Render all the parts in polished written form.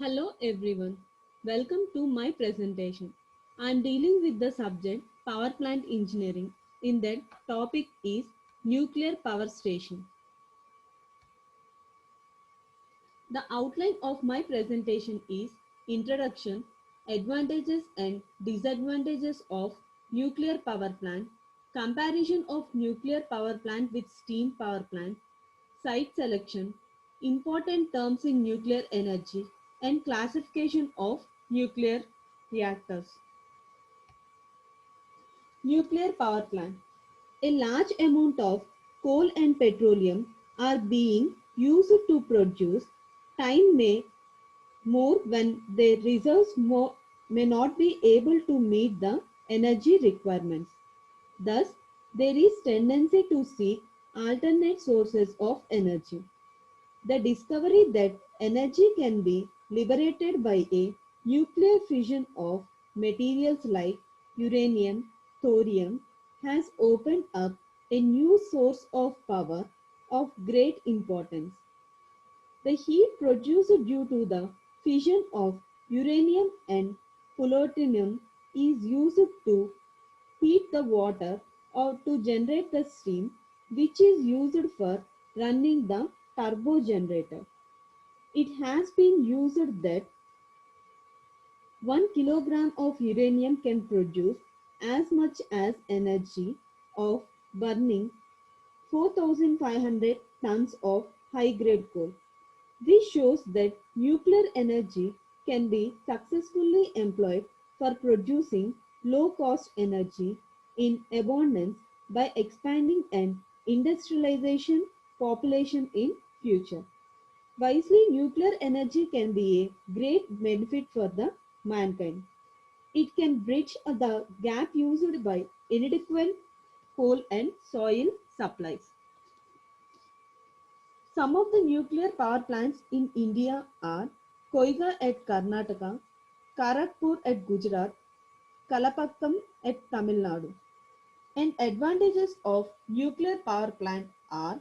Hello everyone, welcome to my presentation. I am dealing with the subject power plant engineering. In that topic is nuclear power station. The outline of my presentation is introduction, advantages and disadvantages of nuclear power plant, comparison of nuclear power plant with steam power plant, site selection, important terms in nuclear energy, and classification of nuclear reactors. Nuclear power plant. A large amount of coal and petroleum are being used to produce time may more when their reserves may not be able to meet the energy requirements. Thus, there is tendency to seek alternate sources of energy. The discovery that energy can be liberated by a nuclear fission of materials like uranium, thorium has opened up a new source of power of great importance. The heat produced due to the fission of uranium and plutonium is used to heat the water or to generate the steam which is used for running the turbo generator. It has been used that 1 kilogram of uranium can produce as much as energy of burning 4,500 tons of high-grade coal. This shows that nuclear energy can be successfully employed for producing low-cost energy in abundance by expanding an industrialization population in future. Wisely, nuclear energy can be a great benefit for the mankind. It can bridge the gap used by inadequate coal and soil supplies. Some of the nuclear power plants in India are Koiga at Karnataka, Kharagpur at Gujarat, Kalapakkam at Tamil Nadu. And advantages of nuclear power plant are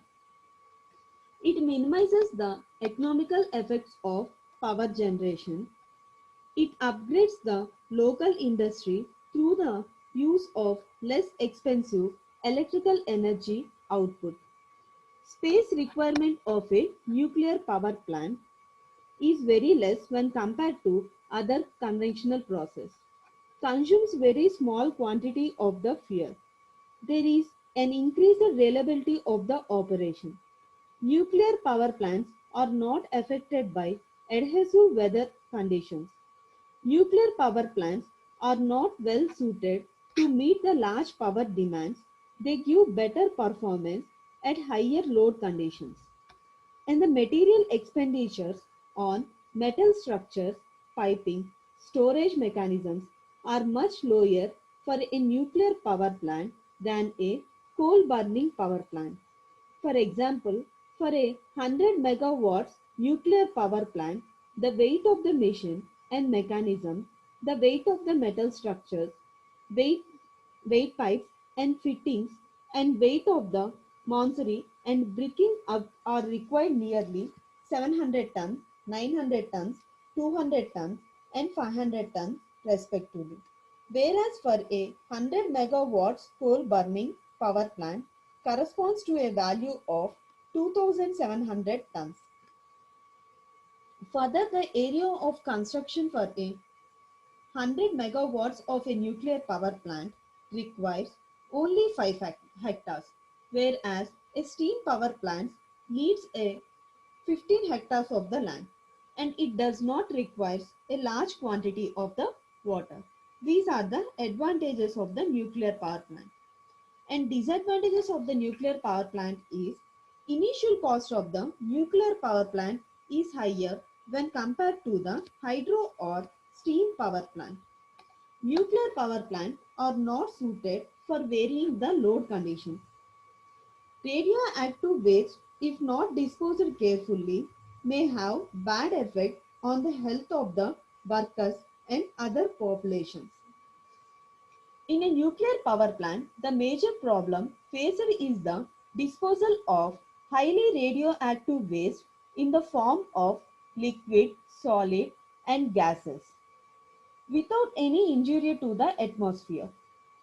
it minimizes the economical effects of power generation. It upgrades the local industry through the use of less expensive electrical energy output. Space requirement of a nuclear power plant is very less when compared to other conventional process. Consumes very small quantity of the fuel. There is an increased reliability of the operation. Nuclear power plants are not affected by adhesive weather conditions. Nuclear power plants are not well suited to meet the large power demands. They give better performance at higher load conditions. And the material expenditures on metal structures, piping, storage mechanisms are much lower for a nuclear power plant than a coal burning power plant. For example, for a 100 megawatts nuclear power plant, the weight of the machine and mechanism, the weight of the metal structures, weight, weight pipes and fittings, and weight of the masonry and bricking up are required nearly 700 tons, 900 tons, 200 tons, and 500 tons respectively. Whereas for a 100 megawatts coal burning power plant corresponds to a value of 2700 tons. Further, the area of construction for a 100 megawatts of a nuclear power plant requires only 5 hectares, whereas a steam power plant needs a 15 hectares of the land and it does not require a large quantity of the water. These are the advantages of the nuclear power plant. And disadvantages of the nuclear power plant is initial cost of the nuclear power plant is higher when compared to the hydro or steam power plant. Nuclear power plants are not suited for varying the load conditions. Radioactive waste, if not disposed carefully, may have bad effect on the health of the workers and other populations. In a nuclear power plant, the major problem faced is the disposal of highly radioactive waste in the form of liquid, solid, and gases without any injury to the atmosphere.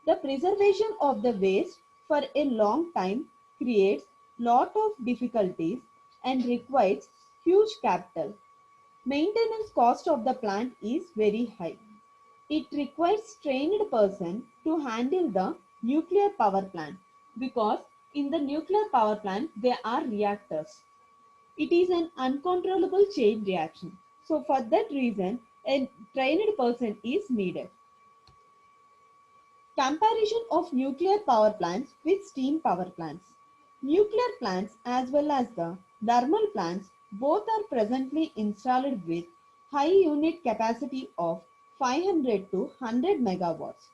The preservation of the waste for a long time creates lot of difficulties and requires huge capital. Maintenance cost of the plant is very high. It requires trained person to handle the nuclear power plant because in the nuclear power plant there are reactors. It is an uncontrollable chain reaction. So for that reason, a trained person is needed. Comparison of nuclear power plants with steam power plants. Nuclear plants as well as the thermal plants both are presently installed with high unit capacity of 500 to 100 megawatts.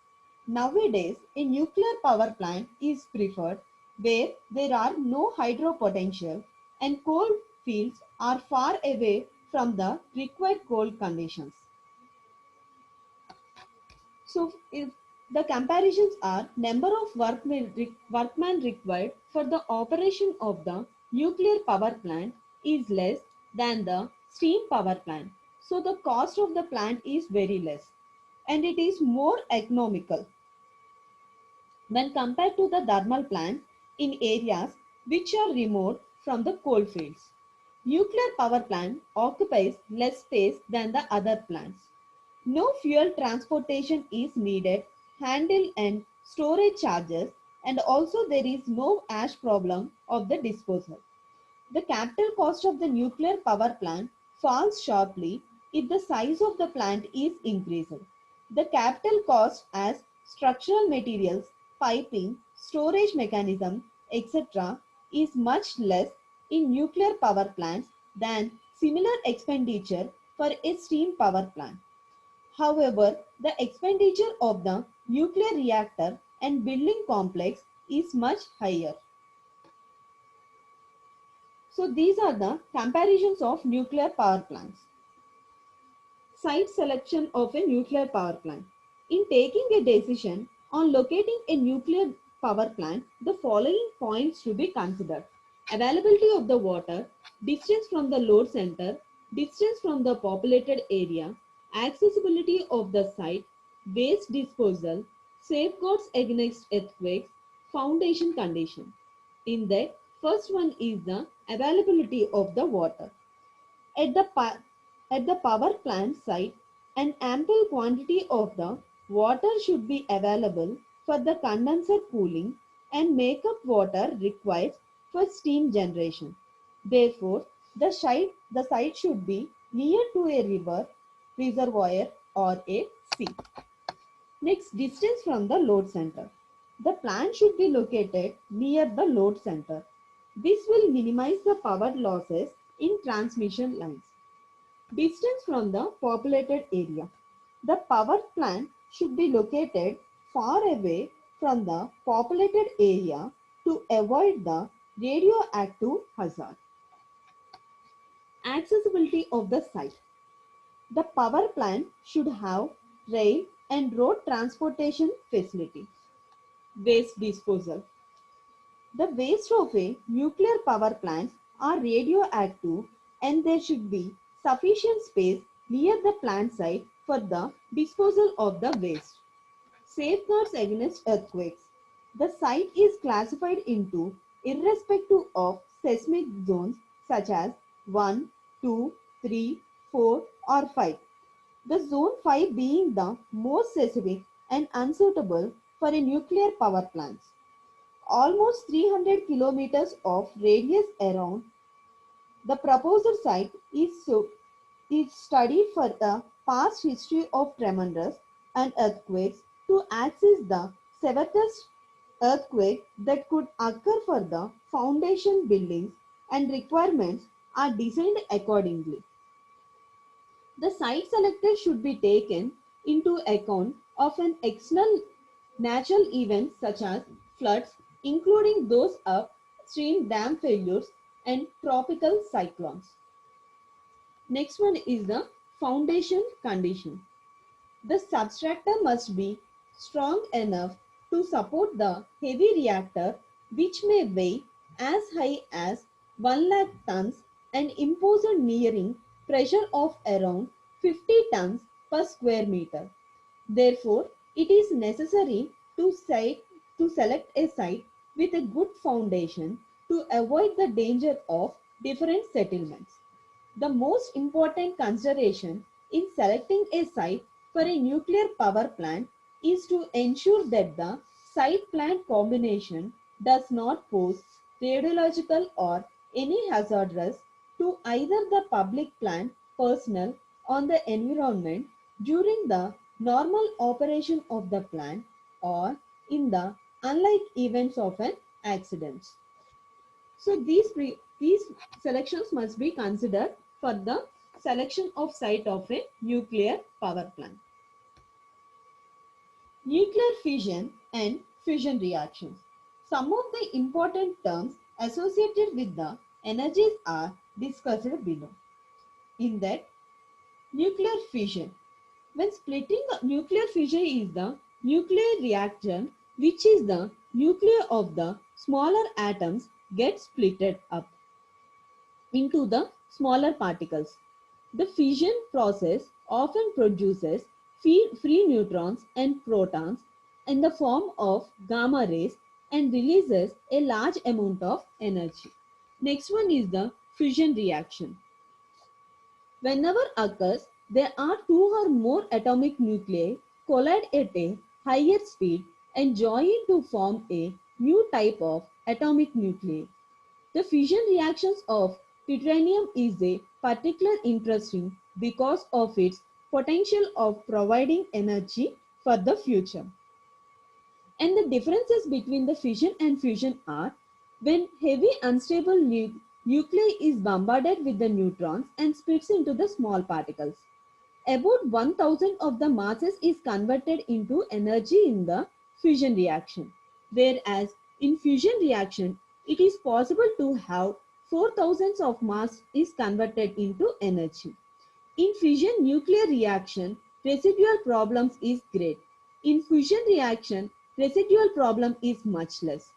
Nowadays, a nuclear power plant is preferred where there are no hydro potential and coal fields are far away from the required coal conditions. So if the comparisons are number of workmen required for the operation of the nuclear power plant is less than the steam power plant. So the cost of the plant is very less and it is more economical when compared to the thermal plant in areas which are remote from the coal fields. Nuclear power plant occupies less space than the other plants. No fuel transportation is needed, handle and storage charges, and also there is no ash problem of the disposal. The capital cost of the nuclear power plant falls sharply if the size of the plant is increased. The capital cost as structural materials, piping, storage mechanism, etc. is much less in nuclear power plants than similar expenditure for a steam power plant. However, the expenditure of the nuclear reactor and building complex is much higher. So these are the comparisons of nuclear power plants. Site selection of a nuclear power plant. In taking a decision on locating a nuclear power plant, the following points should be considered. Availability of the water, distance from the load center, distance from the populated area, accessibility of the site, waste disposal, safeguards against earthquakes, foundation condition. In that, first one is the availability of the water. At the, at the power plant site, an ample quantity of the water should be available for the condenser cooling and makeup water required for steam generation. Therefore, the site should be near to a river, reservoir or a sea. Next, distance from the load center. The plant should be located near the load center. This will minimize the power losses in transmission lines. Distance from the populated area. The power plant should be located far away from the populated area to avoid the radioactive hazard. Accessibility of the site. The power plant should have rail and road transportation facility. Waste disposal. The waste of a nuclear power plant are radioactive and there should be sufficient space near the plant site for the disposal of the waste. Safeguards against earthquakes. The site is classified into irrespective of seismic zones such as 1, 2, 3, 4 or 5. The zone 5 being the most specific and unsuitable for a nuclear power plant. Almost 300 kilometers of radius around the proposed site is studied for the past history of tremendous and earthquakes to access the severest earthquake that could occur for the foundation buildings and requirements are designed accordingly. The site selected should be taken into account of an external natural events such as floods, including those upstream dam failures and tropical cyclones. Next one is the foundation condition. The substructure must be strong enough to support the heavy reactor which may weigh as high as 1 lakh tons and impose a nearing pressure of around 50 tons per square meter. Therefore, it is necessary to select a site with a good foundation to avoid the danger of different settlements. The most important consideration in selecting a site for a nuclear power plant is to ensure that the site plant combination does not pose radiological or any hazardous to either the public plant, personnel, or the environment during the normal operation of the plant or in the unlike events of an accident. So these selections must be considered for the selection of site of a nuclear power plant. Nuclear fission and fusion reactions. Some of the important terms associated with the energies are discussed below. In that, nuclear fission. When splitting, nuclear fission is the nuclear reaction, which is the nuclei of the smaller atoms get splitted up into the smaller particles. The fission process often produces free neutrons and protons in the form of gamma rays and releases a large amount of energy. Next one is the fusion reaction. Whenever occurs, there are two or more atomic nuclei collide at a higher speed and join to form a new type of atomic nuclei. The fission reactions of deuterium is a particular interesting because of its potential of providing energy for the future. And the differences between the fission and fusion are when heavy unstable nuclei is bombarded with the neutrons and splits into the small particles. About 1000 of the masses is converted into energy in the fusion reaction, whereas in fusion reaction it is possible to have 4000 of mass is converted into energy. In fission nuclear reaction, residual problems is great. In fusion reaction, residual problem is much less.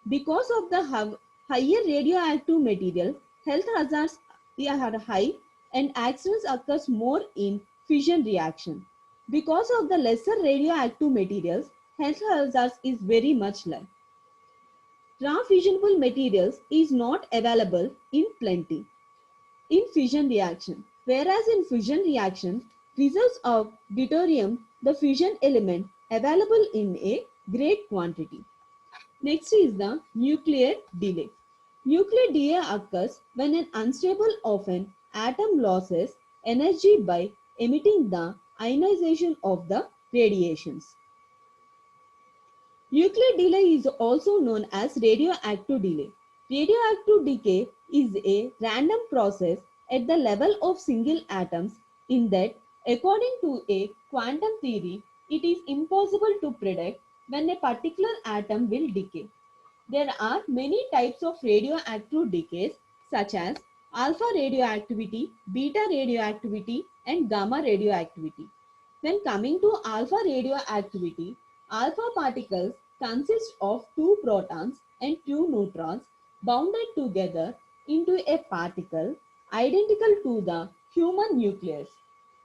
Because of the higher radioactive material, health hazards are high and accidents occurs more in fission reaction. Because of the lesser radioactive materials, health hazards is very much less. Raw fissionable materials is not available in plenty in fission reaction. Whereas in fusion reaction, results of deuterium, the fission element, available in a great quantity. Next is the nuclear delay. Nuclear delay occurs when an unstable of an atom loses energy by emitting the ionization of the radiations. Nuclear delay is also known as radioactive delay. Radioactive decay is a random process at the level of single atoms in that, according to a quantum theory, it is impossible to predict when a particular atom will decay. There are many types of radioactive decays such as alpha radioactivity, beta radioactivity, and gamma radioactivity. When coming to alpha radioactivity, alpha particles consist of two protons and two neutrons bounded together into a particle identical to the human nucleus.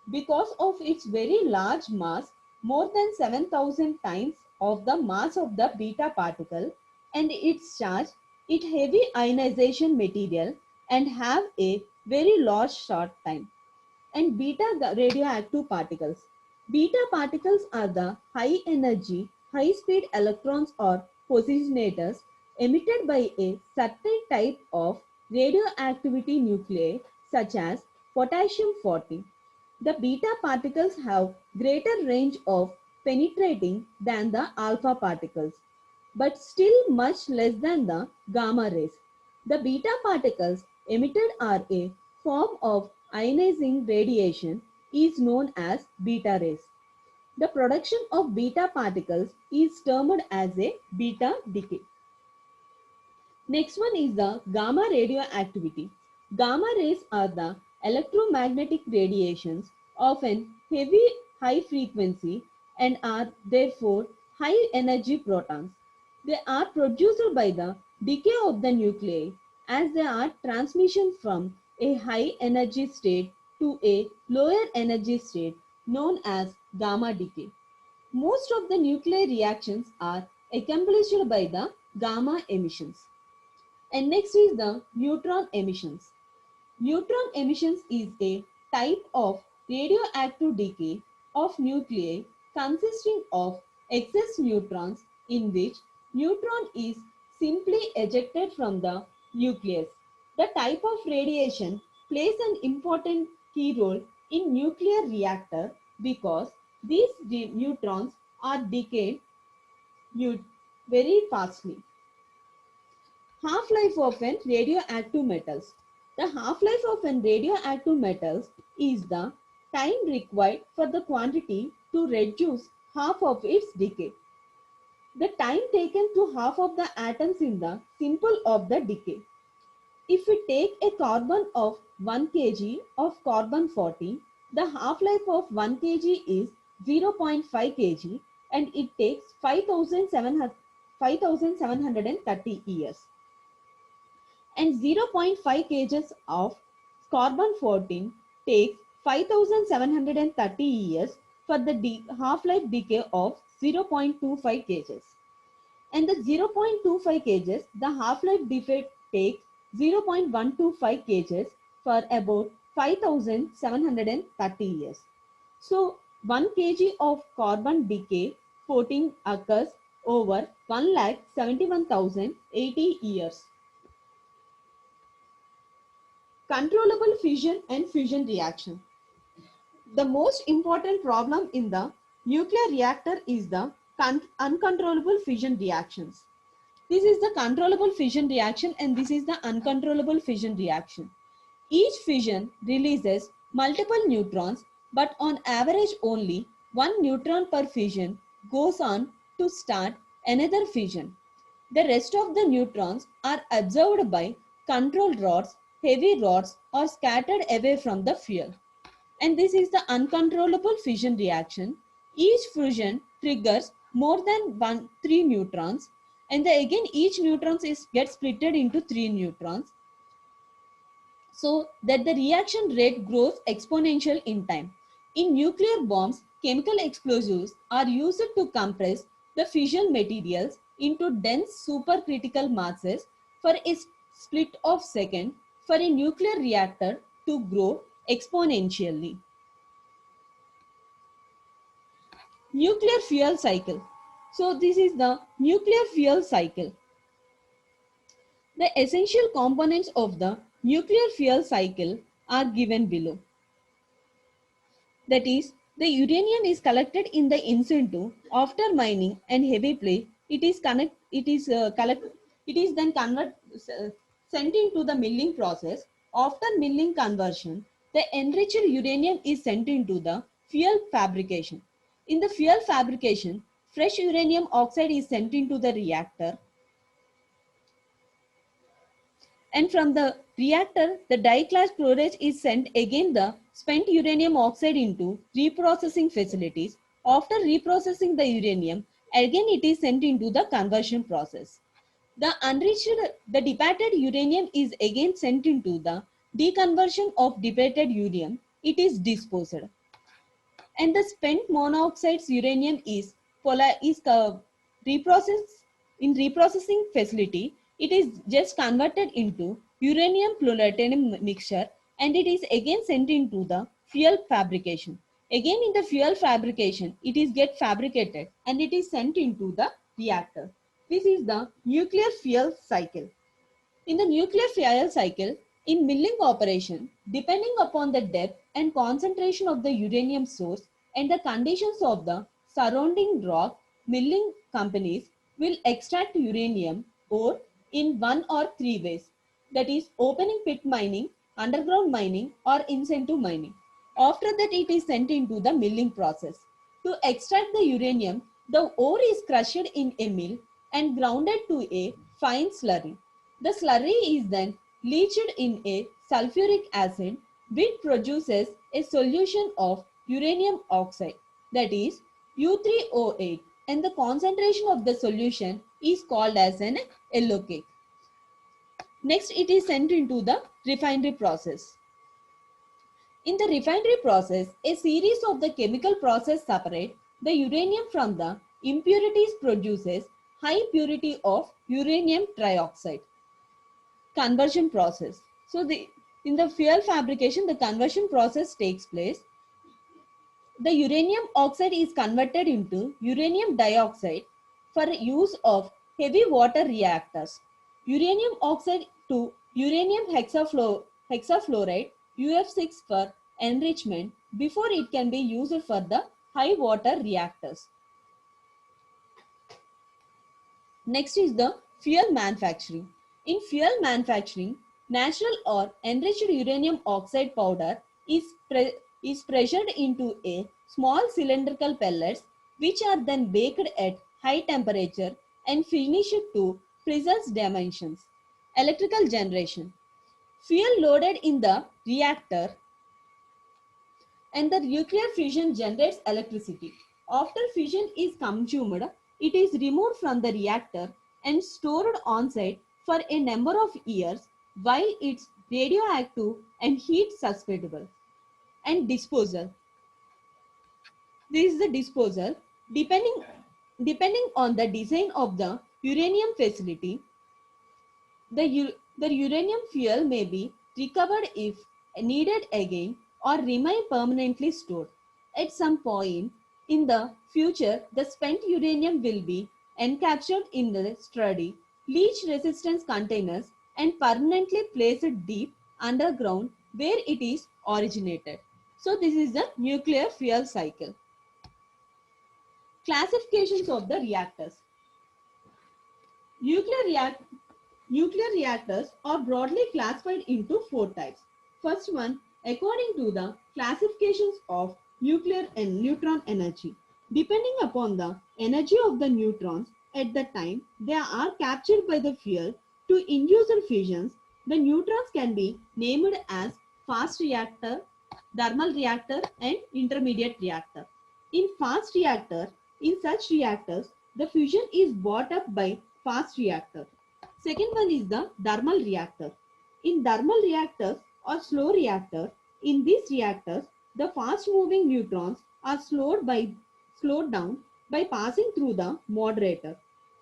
Because of its very large mass, more than 7,000 times of the mass of the beta particle, and its charge, it heavy ionization material and have a very large short time. And beta radioactive particles. Beta particles are the high energy, high speed electrons or positionators emitted by a certain type of radioactivity nuclei such as potassium 40. The beta particles have greater range of penetrating than the alpha particles, but still much less than the gamma rays. The beta particles emitted are a form of ionizing radiation is known as beta rays. The production of beta particles is termed as a beta decay. Next one is the gamma radioactivity. Gamma rays are the electromagnetic radiations of an heavy high frequency and are therefore high energy protons. They are produced by the decay of the nuclei as they are transmission from a high energy state to a lower energy state known as gamma decay. Most of the nuclear reactions are accomplished by the gamma emissions. And next is the neutron emissions. Neutron emissions is a type of radioactive decay of nuclei consisting of excess neutrons in which neutron is simply ejected from the nucleus. The type of radiation plays an important key role in nuclear reactor because these neutrons are decayed very fastly. Half-life of an radioactive metals. The half-life of an radioactive metals is the time required for the quantity to reduce half of its decay. The time taken to half of the atoms in the simple of the decay. If we take a carbon of 1 kg of carbon 40, the half-life of 1 kg is 0.5 kg and it takes 5730 years. And 0.5 kgs of carbon 14 takes 5730 years for the half-life decay of 0.25 kgs. And the 0.25 kgs, the half-life decay takes 0.125 kgs for about 5730 years. So 1 kg of carbon decay 14 occurs over 1,71,080 years. Controllable fission and fusion reaction. The most important problem in the nuclear reactor is the uncontrollable fission reactions. This is the controllable fission reaction and this is the uncontrollable fission reaction. Each fission releases multiple neutrons, but on average only one neutron per fission goes on to start another fission. The rest of the neutrons are absorbed by control rods, heavy rods, or scattered away from the fuel. And this is the uncontrollable fission reaction. Each fusion triggers more than 3 neutrons, and again each neutron gets split into 3 neutrons, so that the reaction rate grows exponential in time. In nuclear bombs, chemical explosives are used to compress the fission materials into dense supercritical masses for a split of second for a nuclear reactor to grow exponentially. Nuclear fuel cycle. So this is the nuclear fuel cycle. The essential components of the nuclear fuel cycle are given below. That is, the uranium is collected in the in situ. After mining and heavy play, it is then sent into the milling process. After milling conversion, the enriched uranium is sent into the fuel fabrication. In the fuel fabrication, fresh uranium oxide is sent into the reactor. And from the reactor, the dye-class chloride is sent again the spent uranium oxide into reprocessing facilities. After reprocessing the uranium, again it is sent into the conversion process. The depleted uranium is again sent into the deconversion of depleted uranium. It is disposed. And the spent monoxides uranium is reprocessed in reprocessing facility. It is just converted into uranium plutonium mixture and it is again sent into the fuel fabrication. Again in the fuel fabrication, it is get fabricated and it is sent into the reactor. This is the nuclear fuel cycle. In the nuclear fuel cycle, in milling operation, depending upon the depth and concentration of the uranium source and the conditions of the surrounding rock, milling companies will extract uranium ore in one or three ways. That is opening pit mining, underground mining or in situ mining. After that it is sent into the milling process. To extract the uranium, the ore is crushed in a mill and grounded to a fine slurry. The slurry is then leached in a sulfuric acid which produces a solution of uranium oxide, that is U3O8, and the concentration of the solution is called as an yellow cake. Next it is sent into the refinery process. In the refinery process, a series of the chemical process separate the uranium from the impurities produces high purity of uranium trioxide. Conversion process. So in the fuel fabrication, the conversion process takes place. The uranium oxide is converted into uranium dioxide for use of heavy water reactors. Uranium oxide to uranium hexafluoride UF6 for enrichment before it can be used for the high water reactors. Next is the fuel manufacturing. In fuel manufacturing, natural or enriched uranium oxide powder is pressured into a small cylindrical pellets which are then baked at high temperature and finished to precise dimensions. Electrical generation. Fuel loaded in the reactor and the nuclear fission generates electricity. After fission is consumed, it is removed from the reactor and stored on site for a number of years while it's radioactive and heat susceptible. And disposal. This is the disposal. Depending on the design of the uranium facility, the uranium fuel may be recovered if needed again or remain permanently stored. At some point in the future, the spent uranium will be encapsulated in the sturdy, leach-resistant containers and permanently placed deep underground where it is originated. So this is the nuclear fuel cycle. Classifications of the reactors. Nuclear reactors are broadly classified into four types. First one, according to the classifications of nuclear and neutron energy. Depending upon the energy of the neutrons at the time they are captured by the fuel to induce fissions, the neutrons can be named as fast reactor, thermal reactor, and intermediate reactor. In fast reactor, in such reactors, the fusion is brought up by fast reactor. Second one is the thermal reactor. In thermal reactors or slow reactors, in these reactors, the fast moving neutrons are slowed down by passing through the moderator.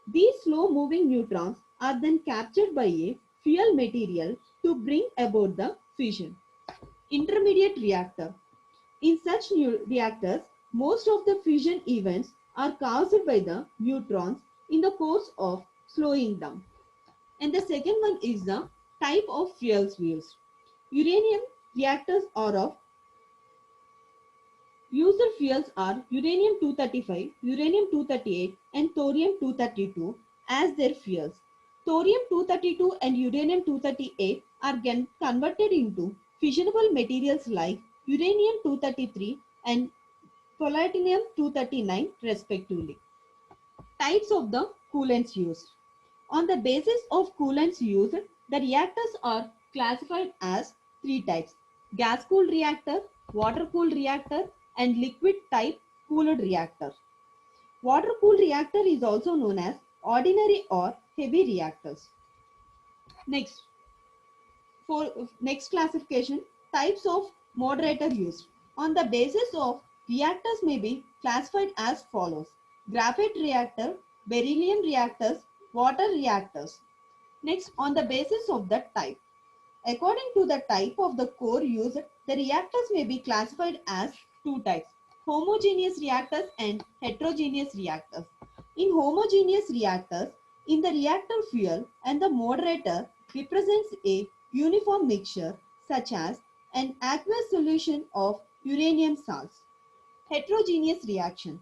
These slow moving neutrons are then captured by a fuel material to bring about the fission. Intermediate reactor. In such reactors, most of the fission events are caused by the neutrons in the course of slowing down. And the second one is the type of fuels used. Uranium reactors are of user fuels are uranium-235, uranium-238 and thorium-232 as their fuels. Thorium-232 and uranium-238 are converted into fissionable materials like uranium-233 and polonium-239 respectively. Types of the coolants used. On the basis of coolants used, the reactors are classified as three types: gas-cooled reactor, water-cooled reactor, and liquid-type cooled reactor. Water-cooled reactor is also known as ordinary or heavy reactors. Next classification, types of moderator used. On the basis of reactors may be classified as follows: graphite reactor, beryllium reactors, water reactors. Next, on the basis of the type. According to the type of the core used, the reactors may be classified as two types: homogeneous reactors and heterogeneous reactors. In homogeneous reactors, in the reactor fuel and the moderator represents a uniform mixture such as an aqueous solution of uranium salts. Heterogeneous reaction.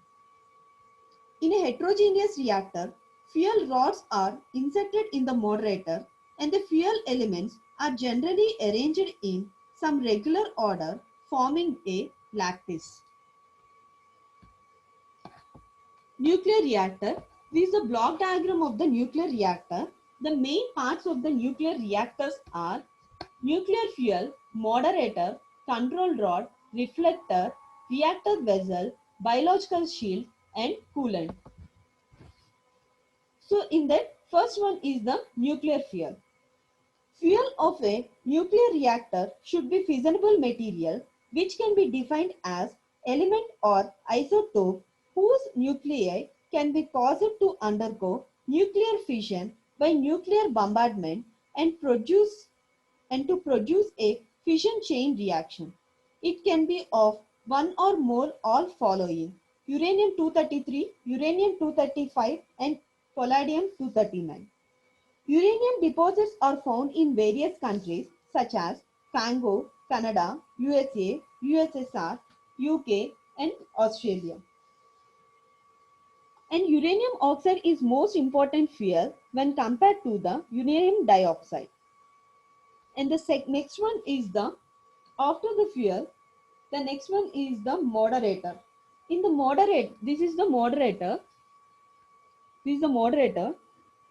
In a heterogeneous reactor, fuel rods are inserted in the moderator and the fuel elements are generally arranged in some regular order, forming a lattice. Nuclear reactor. This is a block diagram of the nuclear reactor. The main parts of the nuclear reactors are nuclear fuel, moderator, control rod, reflector, reactor vessel, biological shield, and coolant. So in that, first one is the nuclear fuel. Fuel of a nuclear reactor should be fissionable material which can be defined as element or isotope whose nuclei can be caused to undergo nuclear fission by nuclear bombardment and to produce a fission chain reaction. It can be of one or more all following: uranium-233, uranium-235, and palladium-239. Uranium deposits are found in various countries such as Congo, Canada, USA, USSR, UK, and Australia. And uranium oxide is most important fuel when compared to the uranium dioxide. And the next one is after the fuel, the next one is the moderator. In the moderate, this is the moderator. This is the moderator.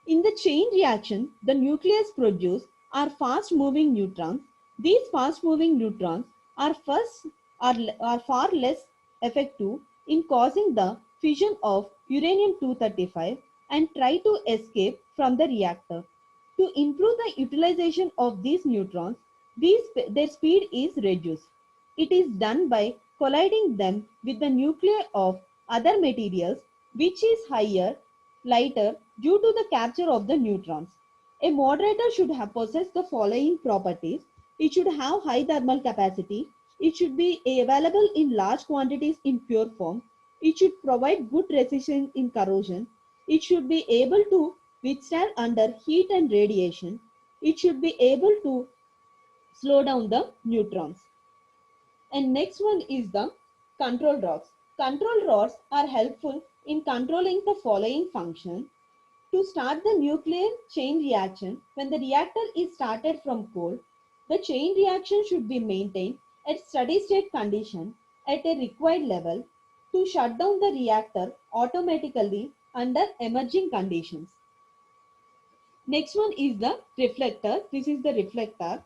In the chain reaction, the nucleus produce are fast-moving neutrons. These fast-moving neutrons are, are far less effective in causing the fission of uranium-235 and try to escape from the reactor. To improve the utilization of these neutrons, their speed is reduced. It is done by colliding them with the nuclei of other materials, which is higher, lighter due to the capture of the neutrons. A moderator should have possessed the following properties. It should have high thermal capacity. It should be available in large quantities in pure form. It should provide good resistance in corrosion. It should be able to withstand under heat and radiation. It should be able to slow down the neutrons. And next one is the control rods. Control rods are helpful in controlling the following function. To start the nuclear chain reaction, when the reactor is started from cold, the chain reaction should be maintained at steady state condition at a required level to shut down the reactor automatically under emerging conditions. Next one is the reflector. This is the reflector.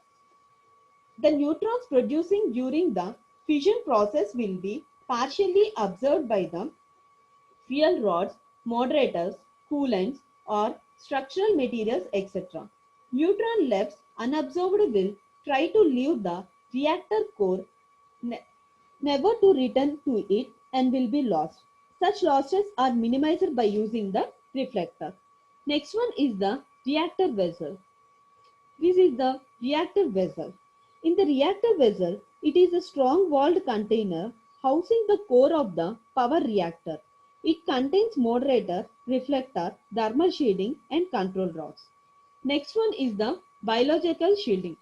The neutrons producing during the fission process will be partially absorbed by the fuel rods, moderators, coolants, or structural materials, etc. Neutron left unabsorbed will try to leave the reactor core, never to return to it, and will be lost. Such losses are minimized by using the reflector. Next one is the reactor vessel. This is the reactor vessel. In the reactor vessel, it is a strong walled container housing the core of the power reactor. It contains moderator, reflector, thermal shielding, and control rods. Next one is the biological shielding.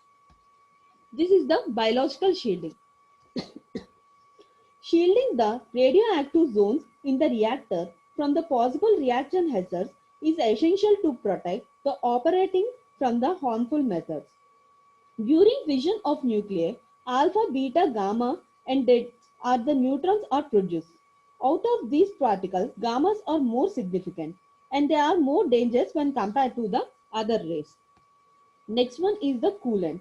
This is the biological shielding. Shielding the radioactive zones in the reactor from the possible reaction hazards is essential to protect the operating from the harmful methods. During fission of nuclei, alpha, beta, gamma, and delta are the neutrons are produced. Out of these particles, gammas are more significant and they are more dangerous when compared to the other rays. Next one is the coolant.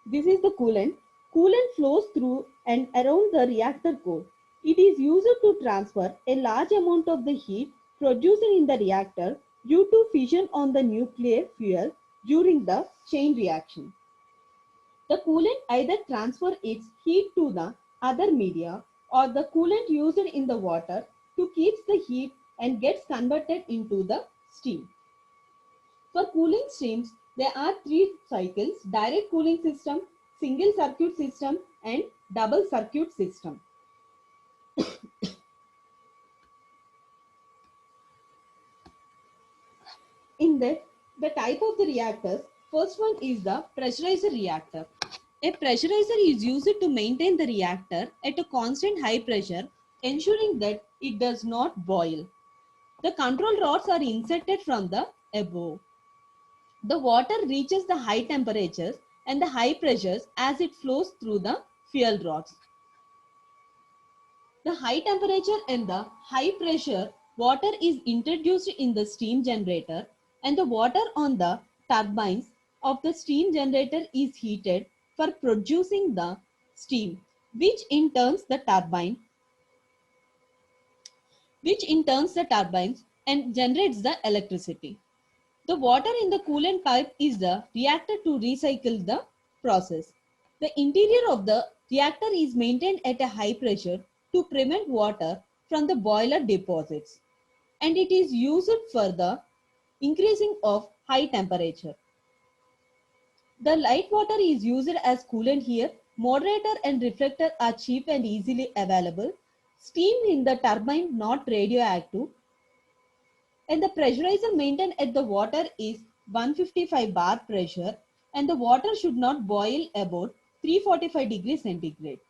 This is the coolant. Coolant flows through and around the reactor core. It is used to transfer a large amount of the heat produced in the reactor due to fission on the nuclear fuel during the chain reaction. The coolant either transfers its heat to the other media or the coolant used in the water to keep the heat and gets converted into the steam. For cooling streams, there are three cycles: direct cooling system, single circuit system, and double circuit system. In that, the type of the reactors, first one is the pressurizer reactor. A pressurizer is used to maintain the reactor at a constant high pressure, ensuring that it does not boil. The control rods are inserted from the above. The water reaches the high temperatures and the high pressures as it flows through the fuel rods. The high temperature and the high pressure water is introduced in the steam generator, and the water on the turbines of the steam generator is heated for producing the steam, which in turns the turbines and generates the electricity. The water in the coolant pipe is the reactor to recycle the process. The interior of the reactor is maintained at a high pressure to prevent water from the boiler deposits, and it is used for the increasing of high temperature. The light water is used as coolant here. Moderator and reflector are cheap and easily available. Steam in the turbine not radioactive, and the pressurizer maintained at the water is 155 bar pressure, and the water should not boil about 345 degrees centigrade.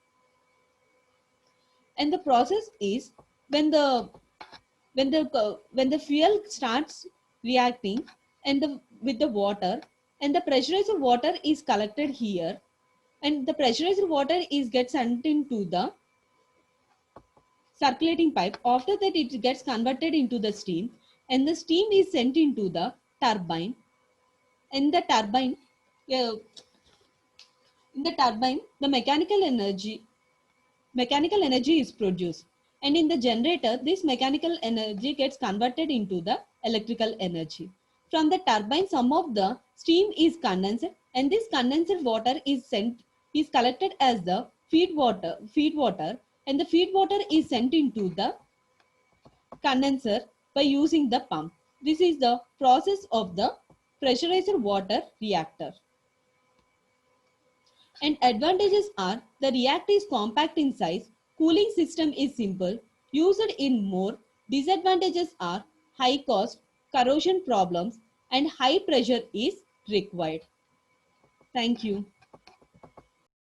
And the process is when the fuel starts reacting and with the water, and the pressurized water is collected here, and the pressurized water is gets sent into the circulating pipe. After that, it gets converted into the steam, and the steam is sent into the turbine. In the turbine, uh, the mechanical energy is produced, and in the generator, this mechanical energy gets converted into the electrical energy. From the turbine, some of the steam is condensed, and this condensed water is collected as the feed water, and the feed water is sent into the condenser by using the pump. This is the process of the pressurized water reactor. And advantages are the reactor is compact in size, cooling system is simple, used in more. Disadvantages are high cost, corrosion problems, and high pressure is required. Thank you.